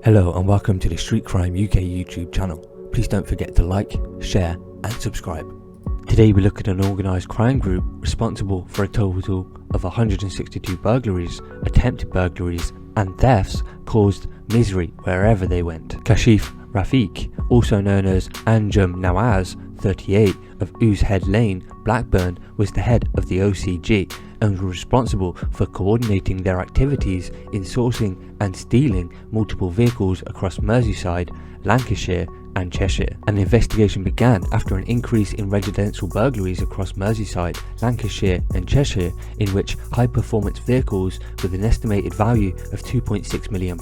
Hello and welcome to the Street Crime UK YouTube channel. Please don't forget to like, share and subscribe. Today we look at an organised crime group responsible for a total of 162 burglaries, attempted burglaries and thefts caused misery wherever they went. Kashif Rafiq, also known as Anjum Nawaz, 38, of Oosehead Lane, Blackburn, was the head of the OCG and was responsible for coordinating their activities in sourcing and stealing multiple vehicles across Merseyside, Lancashire and Cheshire. An investigation began after an increase in residential burglaries across Merseyside, Lancashire and Cheshire, in which high-performance vehicles with an estimated value of £2.6 million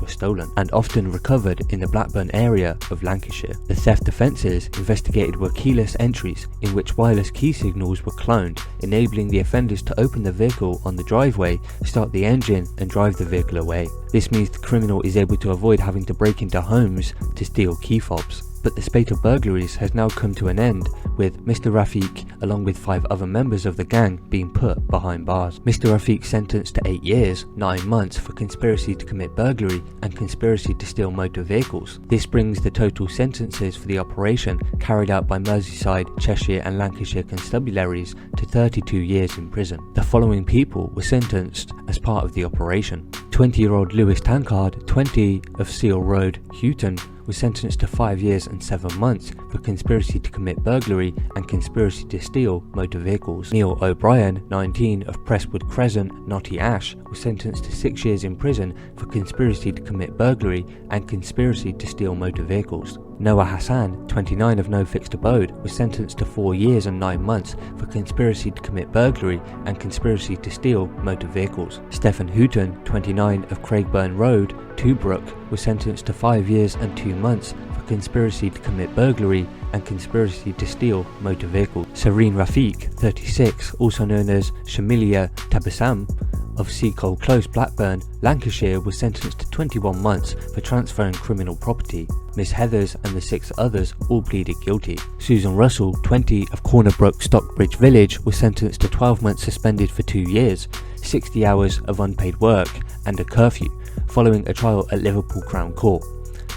were stolen and often recovered in the Blackburn area of Lancashire. The theft offences investigated were keyless entries in which wireless key signals were cloned, enabling the offenders to open the vehicle on the driveway, start the engine and drive the vehicle away. This means the criminal is able to avoid having to break into homes to steal key fobs. But the spate of burglaries has now come to an end, with Mr. Rafiq along with 5 other members of the gang being put behind bars. Mr. Rafiq sentenced to 8 years, 9 months for conspiracy to commit burglary and conspiracy to steal motor vehicles. This brings the total sentences for the operation carried out by Merseyside, Cheshire and Lancashire constabularies to 32 years in prison. The following people were sentenced as part of the operation. 20-year-old Lewis Tankard, 20, of Seal Road, Houghton, was sentenced to 5 years and 7 months for conspiracy to commit burglary and conspiracy to steal motor vehicles. Neil O'Brien, 19, of Presswood Crescent, Knotty Ash, was sentenced to 6 years in prison for conspiracy to commit burglary and conspiracy to steal motor vehicles. Noah Hassan, 29, of No Fixed Abode, was sentenced to 4 years and 9 months for conspiracy to commit burglary and conspiracy to steal motor vehicles. Stephen Houghton, 29, of Craigburn Road, Toobrook, was sentenced to 5 years and 2 months for conspiracy to commit burglary and conspiracy to steal motor vehicles. Serene Rafiq, 36, also known as Shamilia Tabassum, of Seacole Close, Blackburn, Lancashire, was sentenced to 21 months for transferring criminal property. Miss Heathers and the 6 others all pleaded guilty. Susan Russell, 20, of Cornerbrook, Stockbridge Village, was sentenced to 12 months suspended for 2 years, 60 hours of unpaid work and a curfew, following a trial at Liverpool Crown Court.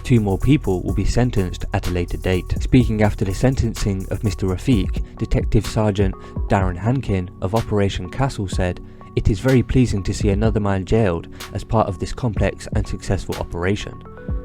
2 more people will be sentenced at a later date. Speaking after the sentencing of Mr. Rafiq, Detective Sergeant Darren Hankin of Operation Castle said, "It is very pleasing to see another man jailed as part of this complex and successful operation.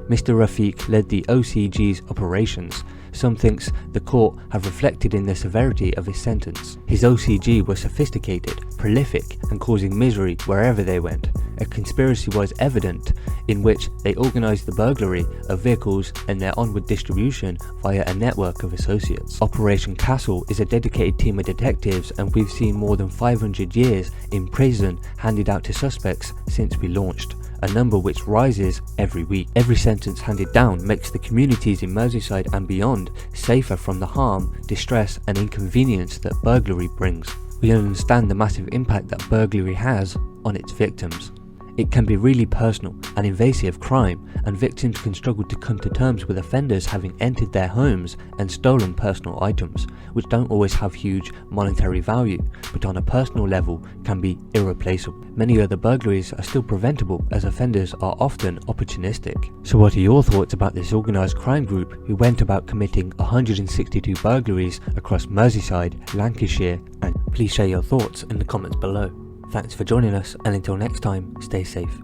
Mr. Rafiq led the OCG's operations. Some thinks the court have reflected in the severity of his sentence. His OCG was sophisticated, prolific and causing misery wherever they went. A conspiracy was evident in which they organised the burglary of vehicles and their onward distribution via a network of associates. Operation Castle is a dedicated team of detectives and we've seen more than 500 years in prison handed out to suspects since we launched, a number which rises every week. Every sentence handed down makes the communities in Merseyside and beyond safer from the harm, distress and inconvenience that burglary brings. We understand the massive impact that burglary has on its victims. It can be really personal and invasive crime, and victims can struggle to come to terms with offenders having entered their homes and stolen personal items, which don't always have huge monetary value, but on a personal level can be irreplaceable. Many other burglaries are still preventable as offenders are often opportunistic. So what are your thoughts about this organised crime group who went about committing 162 burglaries across Merseyside, Lancashire, and please share your thoughts in the comments below. Thanks for joining us, and until next time, stay safe.